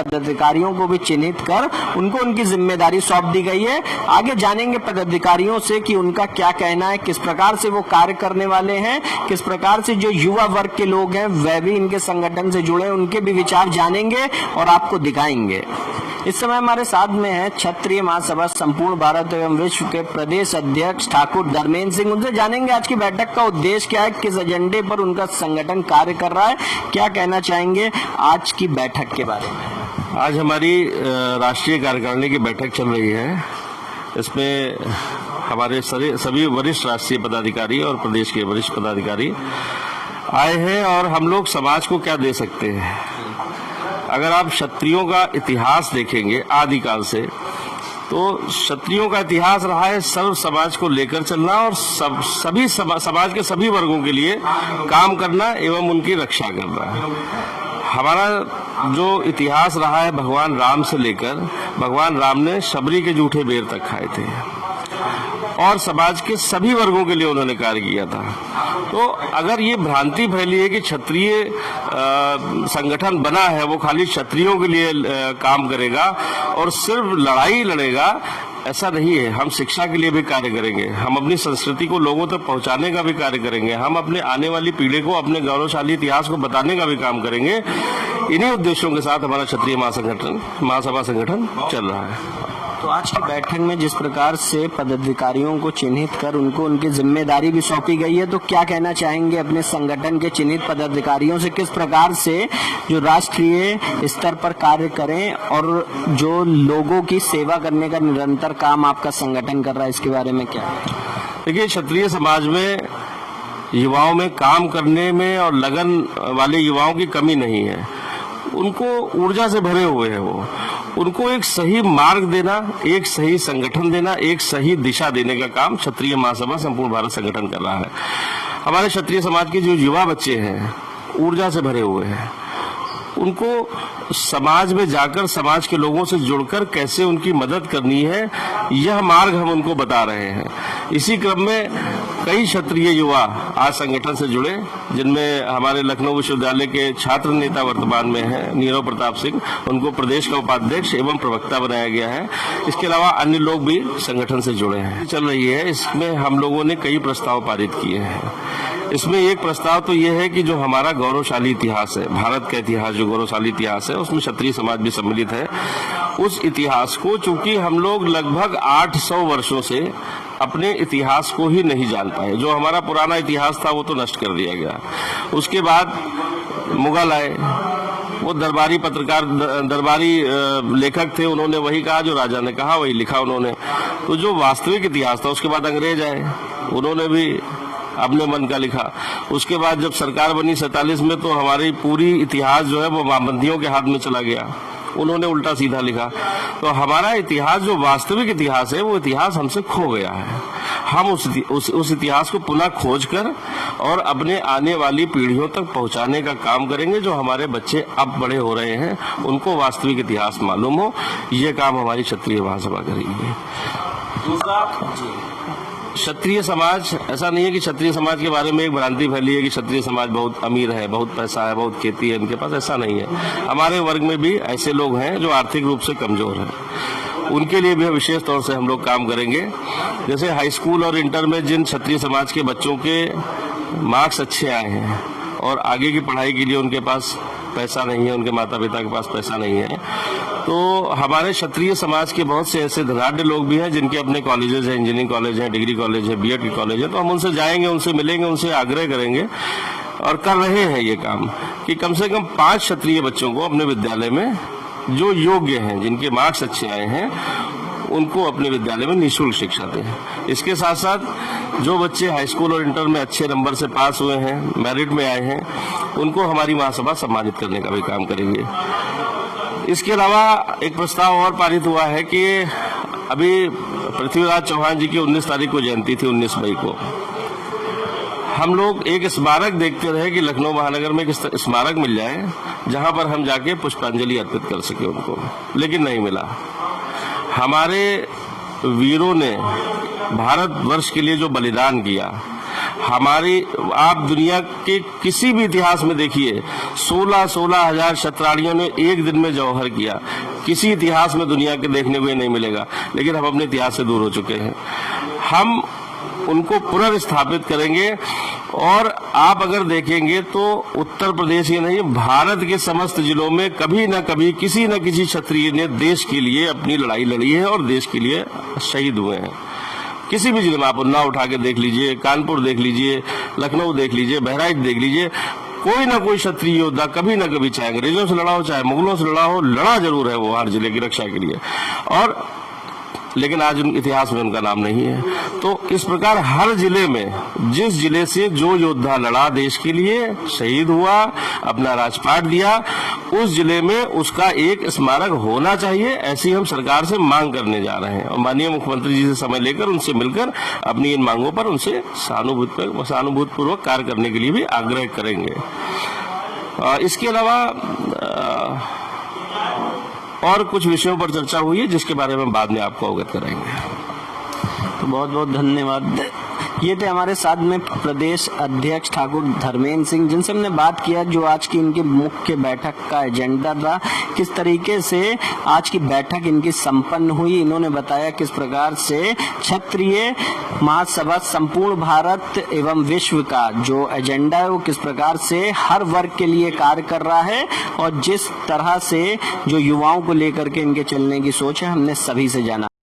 पदाधिकारियों को भी चिन्हित कर उनको उनकी जिम्मेदारी सौंप दी गई है। आगे जानेंगे पदाधिकारियों से कि उनका क्या कहना है, किस प्रकार से वो कार्य करने वाले हैं, किस प्रकार से जो युवा वर्ग के लोग हैं वह भी इनके संगठन से जुड़े, उनके भी विचार जानेंगे और आपको दिखाएंगे। इस समय हमारे साथ में है क्षत्रिय महासभा संपूर्ण भारत एवं विश्व के प्रदेश अध्यक्ष ठाकुर धर्मेंद्र सिंह। उनसे जानेंगे आज की बैठक का उद्देश्य क्या है, किस एजेंडे पर उनका संगठन कार्य कर रहा है, क्या कहना चाहेंगे आज की बैठक के बारे में। आज हमारी राष्ट्रीय कार्यकारिणी की बैठक चल रही है। इसमें हमारे सभी वरिष्ठ राष्ट्रीय पदाधिकारी और प्रदेश के वरिष्ठ पदाधिकारी आए हैं और हम लोग समाज को क्या दे सकते हैं। अगर आप क्षत्रियों का इतिहास देखेंगे आदिकाल से, तो क्षत्रियों का इतिहास रहा है सर्व समाज को लेकर चलना और सभी समाज के सभी वर्गों के लिए काम करना एवं उनकी रक्षा करना। हमारा जो इतिहास रहा है भगवान राम से लेकर, भगवान राम ने शबरी के जूठे बेर तक खाए थे और समाज के सभी वर्गों के लिए उन्होंने कार्य किया था। तो अगर ये भ्रांति फैली है कि क्षत्रिय संगठन बना है वो खाली क्षत्रियों के लिए काम करेगा और सिर्फ लड़ाई लड़ेगा, ऐसा नहीं है। हम शिक्षा के लिए भी कार्य करेंगे, हम अपनी संस्कृति को लोगों तक पहुंचाने का भी कार्य करेंगे, हम अपने आने वाली पीढ़ी को अपने गौरवशाली इतिहास को बताने का भी काम करेंगे। इन्हीं उद्देश्यों के साथ हमारा क्षत्रिय महासभा संगठन चल रहा है। तो आज की बैठक में जिस प्रकार से पदाधिकारियों को चिन्हित कर उनको उनकी जिम्मेदारी भी सौंपी गई है, तो क्या कहना चाहेंगे अपने संगठन के चिन्हित पदाधिकारियों से, किस प्रकार से जो राष्ट्रीय स्तर पर कार्य करें और जो लोगों की सेवा करने का निरंतर काम आपका संगठन कर रहा है, इसके बारे में क्या? देखिए, क्षत्रिय समाज में युवाओं में काम करने में और लगन वाले युवाओं की कमी नहीं है। उनको ऊर्जा से भरे हुए हैं वो। उनको एक सही मार्ग देना, एक सही संगठन देना, एक सही दिशा देने का काम क्षत्रिय महासभा संपूर्ण भारत संगठन कर रहा है। हमारे क्षत्रिय समाज के जो युवा बच्चे हैं ऊर्जा से भरे हुए हैं, उनको समाज में जाकर समाज के लोगों से जुड़कर कैसे उनकी मदद करनी है, यह मार्ग हम उनको बता रहे हैं। इसी क्रम में कई क्षत्रिय युवा आज संगठन से जुड़े, जिनमें हमारे लखनऊ विश्वविद्यालय के छात्र नेता वर्तमान में हैं नीरव प्रताप सिंह, उनको प्रदेश का उपाध्यक्ष एवं प्रवक्ता बनाया गया है। इसके अलावा अन्य लोग भी संगठन से जुड़े हैं। चल रही है, इसमें हम लोगों ने कई प्रस्ताव पारित किए हैं। इसमें एक प्रस्ताव तो ये है कि जो हमारा गौरवशाली इतिहास है, भारत का इतिहास जो गौरवशाली इतिहास है, उसमें क्षत्रिय समाज भी सम्मिलित है। उस इतिहास को, चूंकि हम लोग लगभग 800 वर्षों से अपने इतिहास को ही नहीं जान पाए, जो हमारा पुराना इतिहास था वो तो नष्ट कर दिया गया। उसके बाद मुगल आए, वो दरबारी पत्रकार, दरबारी लेखक थे, उन्होंने वही कहा जो राजा ने कहा, वही लिखा उन्होंने। तो जो वास्तविक इतिहास था, उसके बाद अंग्रेज आए, उन्होंने भी अपने मन का लिखा। उसके बाद जब सरकार बनी 47 में, तो हमारी पूरी इतिहास जो है वो मामबंदियों के हाथ में चला गया, उन्होंने उल्टा सीधा लिखा। तो हमारा इतिहास जो वास्तविक इतिहास है वो इतिहास हमसे खो गया है। हम उस इतिहास को पुनः खोज कर और अपने आने वाली पीढ़ियों तक पहुंचाने का काम करेंगे। जो हमारे बच्चे अब बड़े हो रहे हैं उनको वास्तविक इतिहास मालूम हो, ये काम हमारी क्षत्रिय महासभा करेगी। क्षत्रिय समाज, ऐसा नहीं है कि क्षत्रिय समाज के बारे में एक भ्रांति फैली है कि क्षत्रिय समाज बहुत अमीर है, बहुत पैसा है, बहुत खेती है इनके पास, ऐसा नहीं है। हमारे वर्ग में भी ऐसे लोग हैं जो आर्थिक रूप से कमजोर हैं, उनके लिए भी विशेष तौर से हम लोग काम करेंगे। जैसे हाई स्कूल और इंटर में जिन क्षत्रिय समाज के बच्चों के मार्क्स अच्छे आए हैं और आगे की पढ़ाई के लिए उनके पास पैसा नहीं है, उनके माता पिता के पास पैसा नहीं है, तो हमारे क्षत्रिय समाज के बहुत से ऐसे धनाढ्य लोग भी हैं जिनके अपने कॉलेजेस हैं, इंजीनियरिंग कॉलेज हैं, डिग्री कॉलेज है, बीएड के कॉलेज है। तो हम उनसे जाएंगे, उनसे मिलेंगे, उनसे आग्रह करेंगे और कर रहे हैं ये काम कि कम से कम 5 क्षत्रिय बच्चों को अपने विद्यालय में, जो योग्य हैं, जिनके मार्क्स अच्छे आए हैं, उनको अपने विद्यालय में निःशुल्क शिक्षा दें। इसके साथ साथ जो बच्चे हाई स्कूल और इंटर में अच्छे नंबर से पास हुए हैं, मेरिट में आए हैं, उनको हमारी महासभा सम्मानित करने का भी काम करेंगे। इसके अलावा एक प्रस्ताव और पारित हुआ है कि अभी पृथ्वीराज चौहान जी की 19 तारीख को जयंती थी, 19 मई को। हम लोग एक स्मारक देखते रहे कि लखनऊ महानगर में एक स्मारक मिल जाए जहां पर हम जाके पुष्पांजलि अर्पित कर सके उनको, लेकिन नहीं मिला। हमारे वीरों ने भारतवर्ष के लिए जो बलिदान किया, हमारी, आप दुनिया के किसी भी इतिहास में देखिए, 16 हजार शतरानियों ने एक दिन में जौहर किया। किसी इतिहास में दुनिया के देखने को ये नहीं मिलेगा। लेकिन हम अपने इतिहास से दूर हो चुके हैं। हम उनको पुनर्स्थापित करेंगे। और आप अगर देखेंगे तो उत्तर प्रदेश ही नहीं, भारत के समस्त जिलों में कभी न कभी किसी न किसी क्षत्रिय ने देश के लिए अपनी लड़ाई लड़ी है और देश के लिए शहीद हुए हैं। किसी भी जिले में आप उन्नाव उठा के देख लीजिए, कानपुर देख लीजिए, लखनऊ देख लीजिए, बहराइच देख लीजिए, कोई ना कोई क्षत्रिय योद्धा कभी ना कभी, चाहे अंग्रेजों से लड़ा हो चाहे मुगलों से लड़ा हो, लड़ा जरूर है वो हर जिले की रक्षा के लिए। और लेकिन आज इतिहास में उनका नाम नहीं है। तो इस प्रकार हर जिले में, जिस जिले से जो योद्धा लड़ा देश के लिए, शहीद हुआ, अपना राजपाट दिया, उस जिले में उसका एक स्मारक होना चाहिए। ऐसी हम सरकार से मांग करने जा रहे हैं और माननीय मुख्यमंत्री जी से समय लेकर उनसे मिलकर अपनी इन मांगों पर उनसे सहानुभूतिपूर्वक कार्य करने के लिए भी आग्रह करेंगे। इसके अलावा और कुछ विषयों पर चर्चा हुई है जिसके बारे में बाद में आपको अवगत कराएंगे। तो बहुत बहुत धन्यवाद। ये थे हमारे साथ में प्रदेश अध्यक्ष ठाकुर धर्मेंद्र सिंह, जिनसे हमने बात किया जो आज की इनकी मुख्य बैठक का एजेंडा था, किस तरीके से आज की बैठक इनकी संपन्न हुई। इन्होंने बताया किस प्रकार से क्षत्रिय महासभा संपूर्ण भारत एवं विश्व का जो एजेंडा है वो किस प्रकार से हर वर्ग के लिए कार्य कर रहा है और जिस तरह से जो युवाओं को लेकर के इनके चलने की सोच है, हमने सभी से जाना।